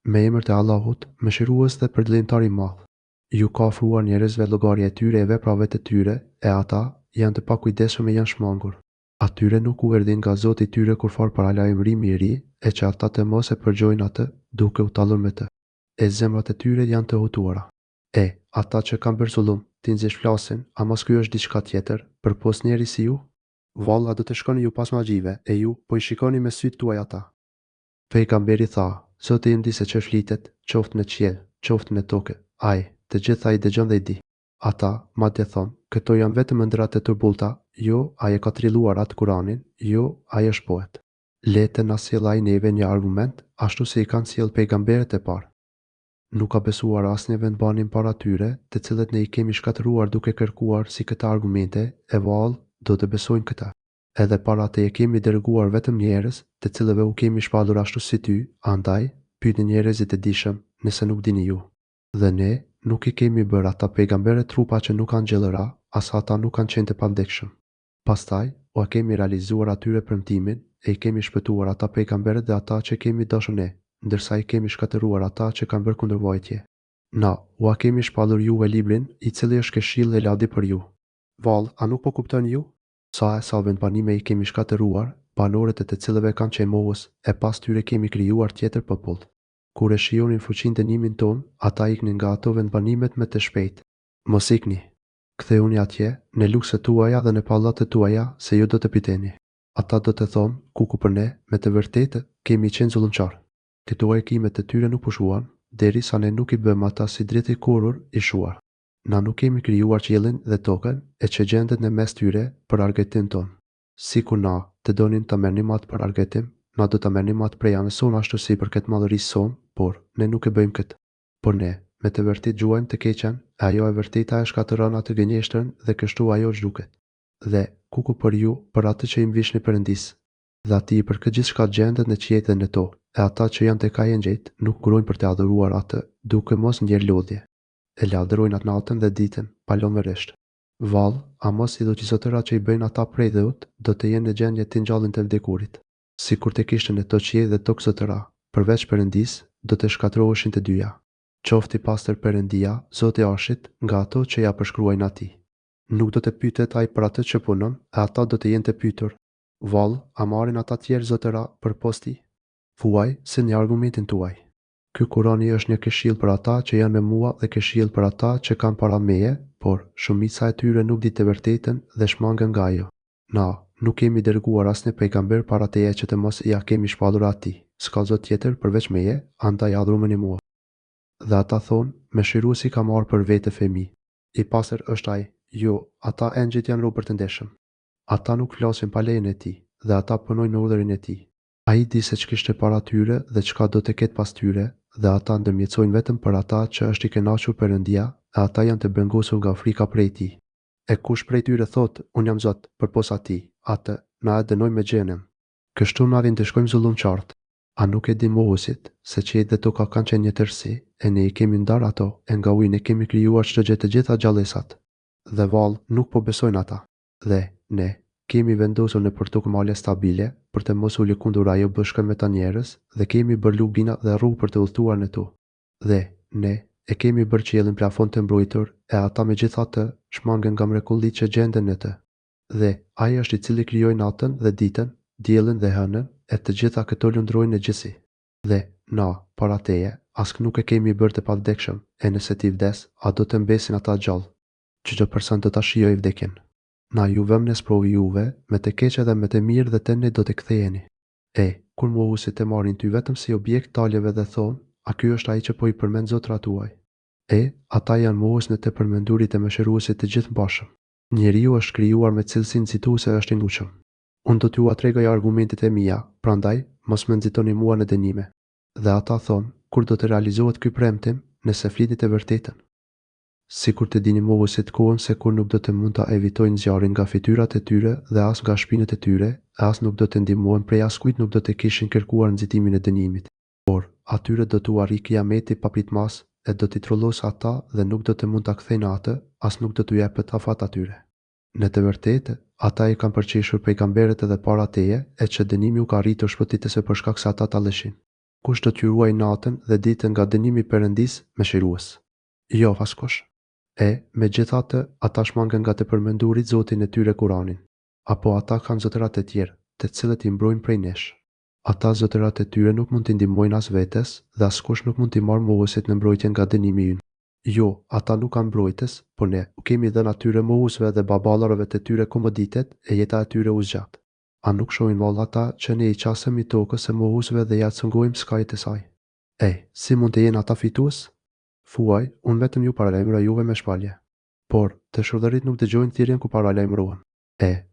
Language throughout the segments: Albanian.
Me emër të Allahut, mëshirues dhe përdlimtar i madh. Ju ka ofruar njerëzve llogaria e tyre e veprave të tyre, e ata janë të pakujdesshëm e janë shmangur. Atyre nuk u erdhin nga Zoti i tyre kur fal para lajmërimi i ri, e që ata të mos e përgjojnë atë, duke u tallur me të. E zemrat e tyre janë të hutuara. Ata që kanë bërë zullum, ti nxjesh flasin, a mos ky është diçka tjetër, përpos njeri si ju? Valla do të shkoni ju pas magjive, e ju po i shikoni me sytë tuaj ata. Pejgamberi tha, Zoti im di se që flitet, qoftë në qiell, qoftë në tokë, ai, të gjitha i dëgjon dhe i di. Ata, madje thonë, këto janë vetëm ëndrat e turbullta, jo, ai e ka trilluar atë Kuranin, jo, ai është poet. Le të na sjellë ai neve një argument, ashtu si i kanë sjellë pejgamberet e parë. Nuk ka besuar asnjë vendbanim para tyre, të cilët ne i kemi shkatëruar duke kërkuar si këta argumente, e vallë do të besojnë këta. Edhe para te e kemi dërguar vetëm njerëz, të cilëve u kemi shpallur ashtu si ty, andaj, pyetni njerëzit e dishëm, nëse nuk dini ju. Dhe ne nuk i kemi bërë ata pejgamberë trupa që nuk kanë gjellëra, as ata nuk kanë qenë të pandekshëm. Pastaj, o kemi realizuar atyre premtimin, e i kemi shpëtuar ata pejgamberët dhe ata që kemi dashur ne, ndërsa i kemi shkatëruar ata që kanë bërë kundërvojtje. Na, ua kemi shpallur juve librin, i cili është këshill e ladi për ju. Vallë, a nuk po kuptoni ju? Sa vendbanime i kemi shkatëruar, banorët e të cilëve kanë qenë mohës, e pas tyre kemi krijuar tjetër popull. Kur e shijonin fuqinë dënimin ton, ata iknin nga ato vendbanimet me të shpejtë. Mos ikni. Ktheuni atje, në lukset tuaja dhe në pallatet tuaja, se ju do të piteni. Ata do të thonë, kuku për ne, me të vërtetë, kemi qenë zullumçar. Këto ekimet të tyre nuk pushuan, derisa ne nuk i bëm ata si dritë i korrur i shuar. Na nuk kemi krijuar qiellin dhe tokën, e që gjendet në mes tyre për argëtim ton. Sikur na të donin ta merrnim atë për argëtim, na do ta merrnim atë prej anës sonë ashtu si për këtë madhërisë sonë, por ne nuk e bëjmë këtë. Por ne, me të vërtetë gjuajmë të keqen, e ajo e vërteta e shkatëron atë gënjeshtërën dhe kështu ajo zhduket. Dhe kuku për ju, për atë që i mvishni Perëndis, dhe atij për këtë gjithçka gjendet në qiell dhe në tokë, e ata që janë tek ai ngjit nuk kurojnë për të adhuruar atë, duke mos ndjer lodhje. E lavdërojnë atë natën dhe ditën, pa lënë veresht. Vallë, a mos i do që zotëra që i bëjnë ata prej dheut, do të jenë në gjendje të ngjallin të vdekurit. Sikur të kishte në to qiell dhe tokë zotëra, përveç Perëndis, do të shkatërroheshin të dyja. Qofti pastër Perëndia, Zoti i Arshit, nga ato që ja përshkruajnë atij. Nuk do të pyetet ai për atë që punon, e ata do të jenë të pyetur. Vallë, a marrin ata tjerë zotëra për posti? Thuaj, se një argumentin tuaj. Ky Kurani është një këshill për ata që janë me mua dhe këshill për ata që kanë para meje, por shumica e tyre nuk di të vërtetën dhe shmangen nga ajo. Na, nuk kemi dërguar asnjë pejgamber para teje që të mos ja kemi shpallur atij. S'ka zot tjetër përveç meje, andaj adhurojeni mua. Dhe ata thonë, mëshiruesi ka marrë për vete fëmijë. I pastër është ai, jo, ata engjëjt janë robër të ndeshëm. Ata nuk flasin pa lejen e tij, dhe ata punojnë në urdhrin e tij. Ai di se ç'kishte para tyre dhe çka do të ketë pas tyre, dhe ata ndërmjetësojnë vetëm për ata që është i kënaqur Perëndia, e ata janë të bengosur nga frika prej tij. E kush prej tyre thotë, unë jam Zot, përpos atij, atë na e dënoi me xhenem. Kështu na vjen të shkojmë zullumçart. A nuk e di mohusit, se qiell dhe toka kanë qenë një tërësi, e ne i kemi ndarë ato, e nga ujë ne kemi krijuar çdo gjë të gjitha gjallësat. Dhe vallë, nuk po besojnë ata. Dhe ne kemi vendosur në për tokë male stabile, për të mos ulë kundër ajo bëshkën me ta njerëz, dhe kemi bërë lugina dhe rrugë për të udhëtuar në to. Dhe ne e kemi bërë qiellin plafon të mbrojtur, e ata megjithatë shmangen nga mrekullitë që gjenden në të. Dhe ai është i cili krijoi natën dhe ditën, diellin dhe hënën, e të gjitha këto lundrojnë në gjithësi. Dhe na, para teje, ask nuk e kemi bërë të pavdekshëm, e nëse ti vdes, a do të mbesin ata gjallë. Çdo person do ta shijojë vdekjen. Na ju vëmë në sprovi juve, me të keqe dhe me të mirë dhe të ne do të ktheheni. Kur mohusit e marrin ty vetëm si objekt taljeve dhe thonë, a ky është ai që po i përmend zotëra tuaj? Ata janë mohus në të përmendurit e mëshiruesit të gjithë bashëm. Njeriu është krijuar me cilësinë nxituese është i ngjashëm. Unë do t'ju tregoj argumentet e mia, prandaj mos më nxitoni mua në dënime. Dhe ata thonë, kur do të realizohet ky premtim, nëse flitni të vërtetën. Sikur të dini mohusit kohën se kur nuk do të mund ta evitojnë zjarrin nga fytyrat e tyre dhe as nga shpinët e tyre, as nuk do të ndihmohen prej askujt nuk do të kishin kërkuar nxitimin e dënimit. Por atyre do t'u arrijë kiameti pa pritmas, e do t'i trollos ata dhe nuk do të mund ta kthejnë atë, as nuk do t'u jepet afat atyre. Në të vërtetë, ata i kanë përqeshur pejgamberët edhe para teje, e që dënimi u ka arritur shpëtitëse për shkak se ata talleshin. kush do t'ju ruaj natën dhe ditën nga dënimi i Perëndisë mëshirues? Jo askush. Megjithatë, ata shmangen nga të përmendurit Zotin e tyre Kur'anin. Apo ata kanë zotërat e tjerë, të cilët i mbrojnë prej nesh. Ata zotërat e tyre nuk mund t'i ndihmojnë as vetes dhe askush nuk mund t'i marrë mohuesit në mbrojtje nga dënimi ynë. Jo, ata nuk kanë mbrojtës, por ne u kemi dhënë atyre mohuesve dhe baballarëve të tyre komoditet e jeta e tyre u zgjat. A nuk shohin valla ata që ne i qasemi tokës e mohuesve dhe ja cëngojmë skajt e saj? Si mund të jenë ata fitues? Thuaj, unë vetëm ju paralajmëroj juve me shpalje. Por, të shudhërit nuk dëgjojnë thirrjen ku paralajmërohen.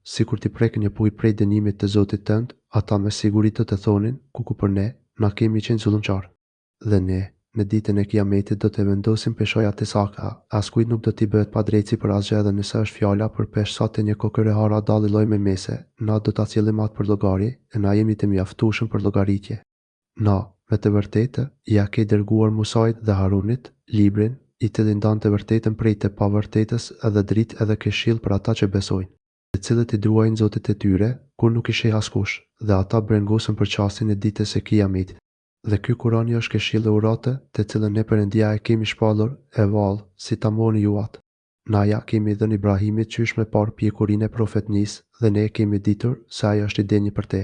Sikur t'i prek një puj prej dënimit të Zotit tënd, ata me siguri të thonin, ku për ne, na kemi qenë zullumqar. Dhe ne, në ditën e Kiametit do të vendosim peshojat e saka, askujt nuk do t'i bëhet pa drejtësi për asgjë dhe nëse është fjala për peshë e një kokëre hara dalli lloj me mese, na do ta cillim atë për llogari, e na jemi të mjaftueshëm për llogaritje. Na, me të vërtetë, ja ke dërguar Musait dhe Harunit librin, i cili ndan të vërtetën prej të pavërtetës edhe dritë edhe këshill për ata që besojnë, të cilët i druajnë zotit e tyre, kur nuk i sheh askush, dhe ata brengosën për qasjen e ditës së Kiametit. Dhe ky Kurani është këshill e urate, të cilën ne Perëndia e kemi shpallur e vallë, si ta mohoni ju atë. Na ja kemi dhënë Ibrahimit qysh me parë pjekurinë e profetnis, dhe ne kemi ditur se ai është i denjë për te.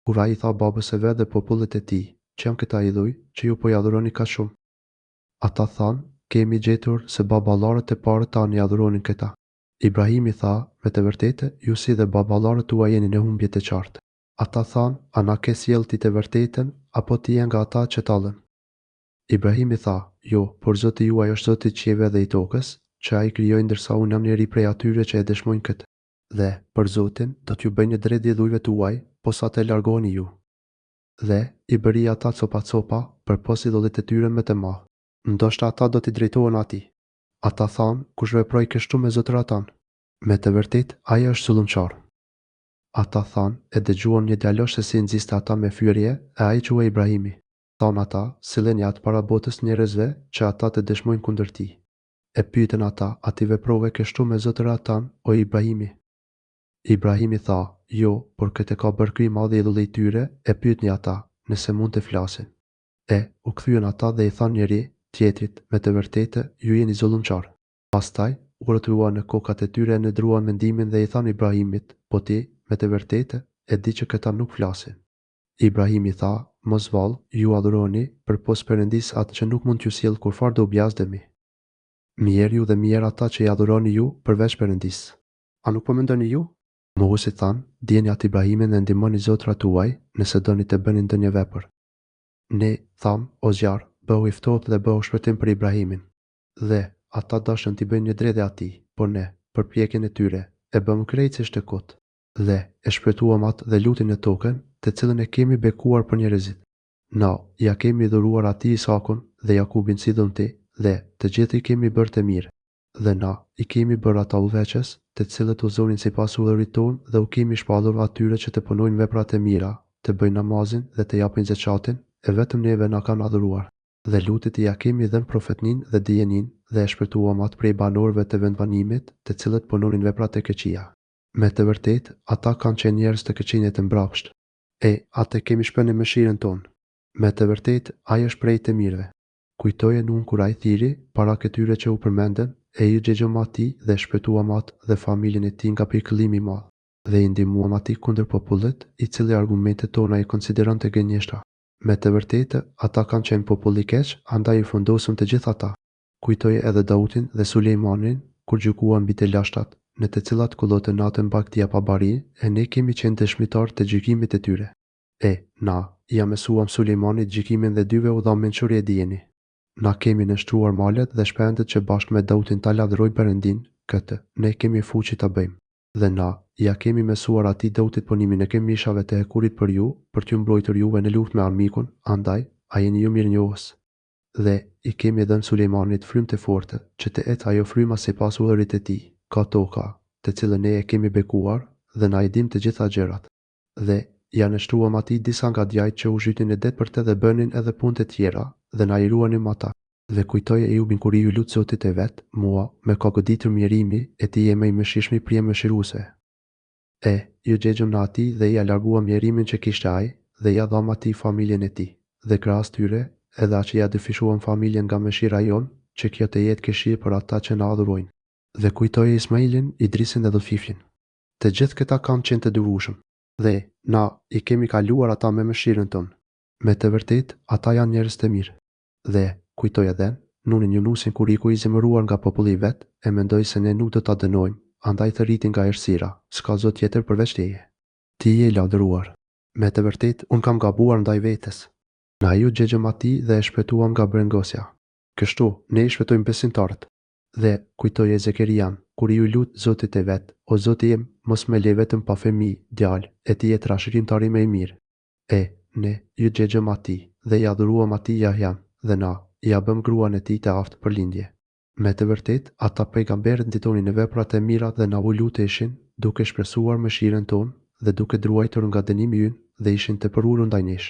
Kur ai i tha babës së vet dhe popullit e tij, që jam këta idhuj, që ju po i adhuroni kaq shumë. Ata thanë, kemi gjetur se baballarët e parë tanë i adhuronin këta. Ibrahimi tha, me të vërtetë, ju si dhe baballarët tuaj jeni në humbje të qartë. Ata thanë, a na ke sjellë ti të vërtetën, apo ti je nga ata që tallën? Ibrahimi tha, jo, por Zoti juaj është Zoti i qiellve dhe i tokës, që ai krijoi ndërsa unë jam njëri prej atyre që e dëshmojnë këtë. Dhe, për Zotin, do t'ju bëj një dredhje idhujve tuaj, posa të largoni ju. Dhe, i bëri ata copa për pos idhullit e tyre me të madh. Ndoshta ata do t'i drejtohen atij. Ata thanë, kush veproi kështu me zotërat tanë? Me të vërtetë, ai është zullumçar. Ata thanë, e dëgjuan një djalosh se si nxiste ata me fyerje, e ai quhej Ibrahimi. Thanë ata, silleni atë para botës njerëzve që ata të dëshmojnë kundër tij. E pyetën ata, a ti veprove kështu me zotërat tanë, o Ibrahimi? Ibrahimi tha, jo, por këtë ka bërë ky i madh i idhullit tyre, e pyetni ata, nëse mund të flasin. U kthyen ata dhe i thanë njëri tjetrit, me të vërtetë, ju jeni zullumçar. Pastaj, u rrotulluan në kokat e tyre e ndruan mendimin dhe i thanë Ibrahimit, po ti, me të vërtetë, e di që këta nuk flasin. Ibrahimi tha, mos vallë, ju adhuroni, përpos Perëndis atë që nuk mund t'ju sjell kurfar do bjazdemi. Mirë ju dhe mirë ata që i adhuroni ju përveç Perëndis. A nuk po mendoni ju? Mohuesi thanë, dijeni atë Ibrahimin dhe ndihmoni zotrat tuaj, nëse doni të bëni ndonjë vepër. Ne tham, o zjarr, bëhu i ftohtë dhe bëhu shpëtim për Ibrahimin. Dhe ata dashën t'i bëjnë një dredhje atij, por ne, për pjekjen e tyre, e bëm krejtësisht të kot. Dhe e shpëtuam atë dhe lutin në tokën, të cilën e kemi bekuar për njerëzit. Na, ja kemi dhuruar atij Isakun dhe Jakubin si dhunti, dhe të gjithë i kemi bërë të mirë. Dhe na, i kemi bërë ata udhëheqës, të cilët udhëzonin sipas udhërimit tonë dhe u kemi shpallur atyre që të punojnë vepra të mira, të bëjnë namazin dhe të japin zakatin, e vetëm neve na kanë adhuruar. Dhe lutit i ja kemi dhënë profetnin dhe dijenin dhe e shpëtuam atë prej banorëve të vendbanimit, të cilët punonin vepra të këqija. Me të vërtetë, ata kanë qenë njerëz të këqinj e të mbrapsht. Atë kemi shpënë mëshirën tonë. Me të vërtetë, ai është prej të mirëve. Kujtoje nun kur ai thiri para këtyre që u përmenden, e ju gjegjëm atij dhe shpëtuam atë dhe familjen e tij nga pikëllimi i madh. Dhe i ndihmuam atij kundër popullit, i cili argumentet tona i konsideronte gënjeshtra. Me të vërtetë, ata kanë qenë popull i keq, andaj i fundosëm të gjithë ata. Kujtoje edhe Dautin dhe Sulejmanin, kur gjykuan mbi të lashtat, në të cilat kullotën natën bagtia pa bari, e ne kemi qenë dëshmitar të gjykimit të tyre. Na, ja mësuam Sulejmanit gjykimin dhe dyve u dha mençuri e dijeni. Na kemi nështruar malet dhe shpendet që bashkë me Dautin ta lavdërojnë Perëndin, këtë, ne kemi fuqi ta bëjmë. Dhe na, ja kemi mësuar atij Dautit punimin e këmishave të hekurit për ju, për t'ju mbrojtur juve në luftë me armikun, andaj, a jeni ju mirënjohës. Dhe i kemi dhënë Sulejmanit frymë të fortë, që të etë ajo fryma sipas udhërit e tij, ka toka, të cilën ne e kemi bekuar, dhe na i dim të gjitha gjërat. Dhe ja nështruam atij disa nga djajt që u zhytin në det për të dhe bënin edhe punë të tjera, dhe na i ruanim ata. Dhe kujtoje Ejubin kur i ju lut Zotit e vet, mua, me ka goditur mjerimi, e ti je më i mëshirshëm prej mëshiruesve. Ju gjegjëm në atij dhe ja larguam mjerimin që kishte ai, dhe ja dham atij familjen e tij. dhe krahas tyre, edhe aq ja dyfishuam familjen nga mëshira jon, që kjo të jetë këshill për ata që na adhurojnë. Dhe kujtoje Ismailin, Idrisin dhe Dhulfiflin. Të gjithë këta kanë qenë të durueshëm, dhe na i kemi kaluar ata me mëshirën tonë. Me të vërtet, ata janë njerëz të mirë. Dhe kujtoj edhe Nunin Yunusin kur iku i zemëruar nga populli i vet, e mendoi se ne nuk do ta dënojmë, andaj të rritin nga errësira, s'ka zot tjetër përveç teje. Ti je i lavdëruar. Me të vërtet, unë kam gabuar ndaj vetes. Na ju gjegjëm ati dhe e shpëtuam nga brengosja. Kështu, ne i shpëtojmë besimtarët. Dhe kujtoje Zekerian, kur ju lut Zotit e vet, o Zoti im, mos me le vetëm pa fëmijë, djalë, e ti je trashërimtari më i mirë. Ne ju gjegjëm ati dhe i adhuruam ati Jahjan, dhe na ja bëm gruan e tij të aftë për lindje. Me të vërtet, ata pejgamberët nditonin në veprat e mira dhe na u luteshin, duke shpresuar mëshirën tonë dhe duke ruajtur nga dënimi ynë dhe ishin të përurur ndaj nesh.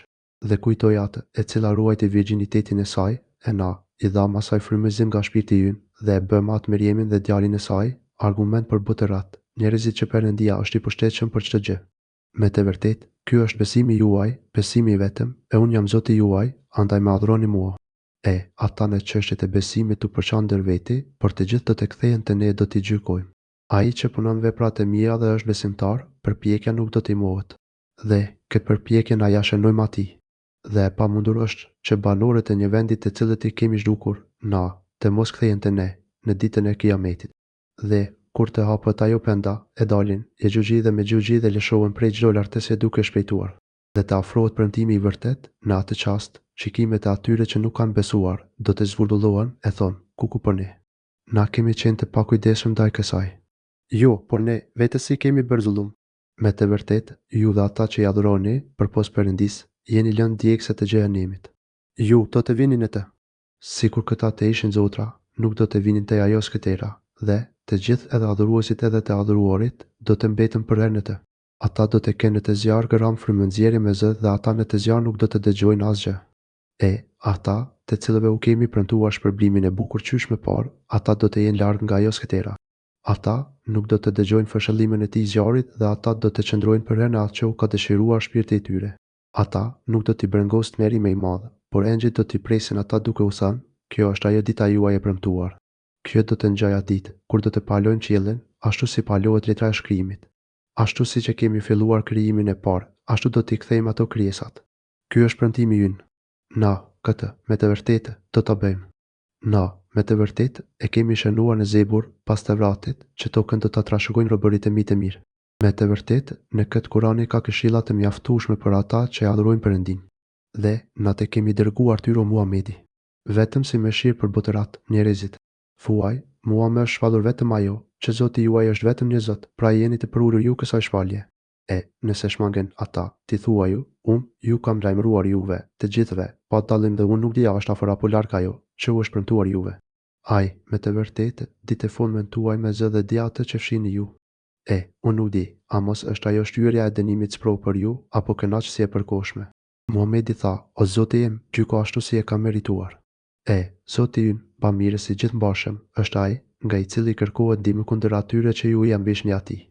Dhe kujtoj atë e cila ruajti virgjinitetin e saj, e na i dham asaj frymëzim nga shpirti ynë dhe e bëm atë Meriamin dhe djalin e saj argument për botërat, njerëzit që Perëndia është i përshtatshëm për çdo gjë. Me të vërtet, ky është besimi juaj, besimi vetëm, e unë jam Zoti juaj, andaj më adhuroni mua. Ata në çështjet e besimit tu përçandër veti, por të gjithë do të kthehen te ne do t'i gjykojmë. Ai që punon veprat e mira dhe është besimtar, përpjekja nuk do t'i mohet. Dhe këtë përpjekje na ja shënojmë atij. Dhe e pamundur është që banorët e një vendi të cilët i kemi zhdukur, na, të mos kthehen te ne në ditën e Kiametit. Dhe kur të hapet ajo penda, e dalin Jexhuxhi dhe Mexhuxhi dhe lëshohen prej çdo lartësie duke shpejtuar. Dhe të afrohet premtimi i vërtet, në atë çast, shikimet e atyre që nuk kanë besuar, do të zvulullohen, e thonë, ku për ne. Na kemi qenë të pakujdesshëm ndaj kësaj. Jo, por ne vetes si kemi bërë zullum. Me të vërtet, ju dhe ata që i adhuroni, përpos Perëndis, jeni lënë djegëse të xhehenemit. Ju do të vinin në të. Sikur këta të ishin zotra, nuk do të vinin te ajo skëtera, dhe të gjithë edhe adhuruesit edhe të adhuruarit do të mbetën për herë në të. Ata do të kenë në të zjarë gëram frymëndzjerje me zë dhe ata në të zjarë nuk do të dëgjojnë asgjë. Ata, të cilëve u kemi premtuar shpërblimin e bukur qysh më parë, ata do të jenë larg nga ajo skëtera. Ata nuk do të dëgjojnë fshëllimin e tij zjarrit dhe ata do të qëndrojnë për herë në atë që u ka dëshiruar shpirti i tyre. Ata nuk do t'i brengos tmerri më i madh, por engjëjt do t'i presin ata duke u thënë, kjo është ajo dita juaj e premtuar. Kjo do të ngjajë atë ditë kur do të palojmë qiellin, ashtu si palohet letra e shkrimit. Ashtu siç e kemi filluar krijimin e parë, ashtu do t'i kthejmë ato krijesat. Ky është premtimi ynë. Na, këtë, me të vërtetë, do ta bëjmë. Na, me të vërtetë, e kemi shënuar në Zebur, pas Tevratit, që tokën do ta trashëgojnë robërit e mi të mirë. Me të vërtetë, në këtë Kurani ka këshilla të mjaftueshme për ata që e adhurojnë Perëndin. Dhe na të kemi dërguar tyre Muhamedi, vetëm si mëshirë për botërat, njerëzit. Thuaj, mua më është shpallur vetëm ajo, që Zoti juaj është vetëm një Zot, pra jeni të përulur ju kësaj shpallje. Nëse shmangen ata, ti thuaju, ju kam lajmëruar juve, të gjithëve, pa dallim dhe unë nuk di a është afër apo larg ajo, që u është premtuar juve. Me të vërtetë, ditë folmen tuaj me zë dhe di atë që fshini ju. Unë nuk di, a mos është ajo shtyrja e dënimit sprovë për ju, apo kënaqësi e përkohshme. Muhamedi tha, o Zoti im, gjyko ashtu si e ka merituar. Zoti ynë, bamirës i gjithëmbashëm, është ai, nga i cili kërkohet ndihmë kundër atyre që ju i ambishni atij.